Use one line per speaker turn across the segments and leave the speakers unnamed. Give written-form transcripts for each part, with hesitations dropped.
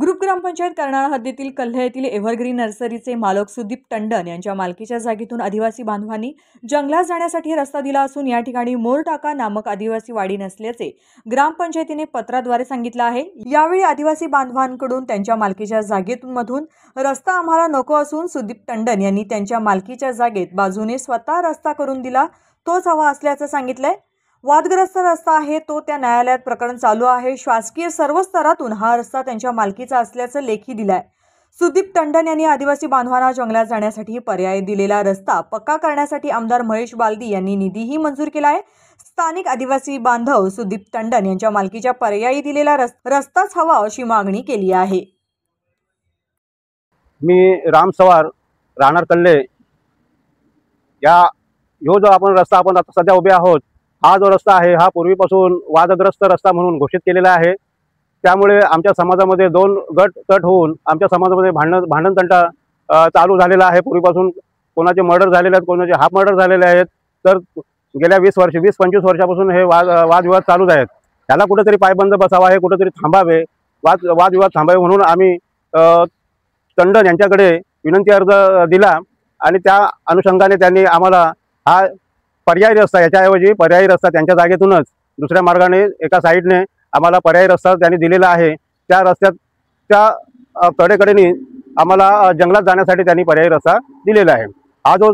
Group ग्रामपंचायत कर्नाळ हद्दीतील कल्हे येथील एव्हरग्रीन नर्सरीचे मालक सुदीप टंडन यांच्या मालकीच्या जागेतून आदिवासी बांधवांनी जंगलात जाण्यासाठी रस्ता दिला असून या ठिकाणी मोरटाका नामक आदिवासी वाडी नसल्याचे ग्रामपंचायतीने पत्राद्वारे सांगितले आहे। यावेळी आदिवासी बांधवांकडून त्यांच्या मालकीच्या जागेतून रस्ता आम्हाला नको असून सुदीप टंडन यांनी त्यांच्या मालकीच्या जागेत बाजूने स्वतः रस्ता करून दिला, तोच हवा असल्याचं सांगितलंय। वादग्रस्त रस्ता आहे तो त्या न्यायालयात प्रकरण चालू आहे। शासकीय सर्व स्तरातून हा रस्ता त्यांच्या मालकीचा असल्याचं लेखी दिलाय। सुदीप टंडन यांनी आदिवासी बांधवांना जंगलात जाण्यासाठी पर्याय दिलेला रस्ता पक्का करण्यासाठी आमदार महेश बालदी यांनी निधीही मंजूर केला आहे। स्थानिक आदिवासी बांधव सुदीप टंडन यांच्या मालकीच्या पर्यायी दिलेला रस्ताच हवा अशी मागणी केली आहे।
मी राम सवार राहणार कल्हे या जो आपण रस्ता आपण आता सध्या उभे आहोत, हा जो रस्ता आहे हा पूर्वीपासून वादग्रस्त रस्ता म्हणून घोषित केलेला आहे। त्यामुळे आमच्या समाजामध्ये दोन गट तट होऊन आमच्या समाजामध्ये भांडण तंटा चालू झालेला आहे। पूर्वीपासून कोणाचे मर्डर झालेले आहेत, कोणाचे हाफ मर्डर झालेले आहेत। तर गेल्या 20-25 वर्षापासून हे वादविवाद चालूच आहेत। त्याला कुठेतरी पायबंद बसावा, हे कुठेतरी थांबावे, वादविवाद थांबावे म्हणून आम्ही टंडन यांच्याकडे विनंती अर्ज दिला आणि त्या अनुषंगाने त्यांनी आम्हाला हा पर्यायी रस्ता, याच्याऐवजी पर्यायी रस्ता त्यांच्या जागेतूनच दुसऱ्या मार्गाने एका साईडने आम्हाला पर्यायी रस्ता त्यांनी दिलेला आहे। त्या रस्त्याच्या कडेकडेने आम्हाला जंगलात जाण्यासाठी त्यांनी पर्यायी रस्ता दिलेला आहे। हा जो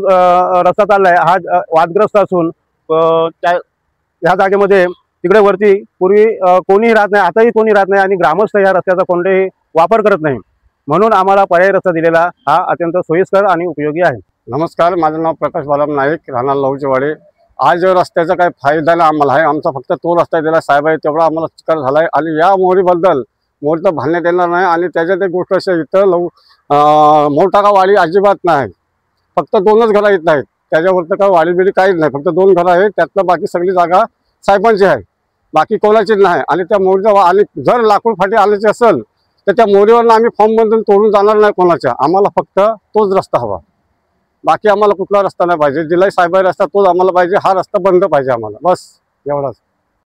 रस्ता चाललाय हा वादग्रस्त असून ह्या जागेमध्ये तिकडे वरती पूर्वी कोणीही राहत नाही, आताही कोणी राहत नाही आणि ग्रामस्थ या रस्त्याचा कोणताही वापर करत नाही, म्हणून आम्हाला पर्यायी रस्ता दिलेला हा अत्यंत सोयीस्कर आणि उपयोगी आहे।
नमस्कार, माझं नाव प्रकाश बालाम नाईक, राहणार लवचेवाडी। आज रस्त्याचा काही फायदा नाही आम्हाला आहे, आमचा फक्त तो रस्ता दिला साहेब आहे तेवढा आम्हाला चिकार झाला आहे। आणि या मोहरीबद्दल मोहरी तर बांधण्यात येणार नाही आणि त्याच्यात एक गोष्ट अशी इथं मोरटाका वाडी अजिबात नाही, फक्त 2च घरं येत नाहीत, त्याच्यावरती काय वाडी बिडी काहीच नाही, फक्त 2 घरं आहेत, त्यातलं बाकी सगळी जागा साहेबांची आहे, बाकी कोणाचीच नाही। आणि त्या मोहरीचा आणि जर लाकूड फाटी आल्याची असेल तर त्या मोहरीवरनं आम्ही फॉर्म बंधून तोडून जाणार नाही कोणाच्या, आम्हाला फक्त तोच रस्ता हवा, बाकी आम्हाला कुठला रस्ता नाही पाहिजे। जिल्हा साहेब रस्ता तोच आम्हाला पाहिजे, हा रस्ता बंद पाहिजे आम्हाला, बस एवढाच।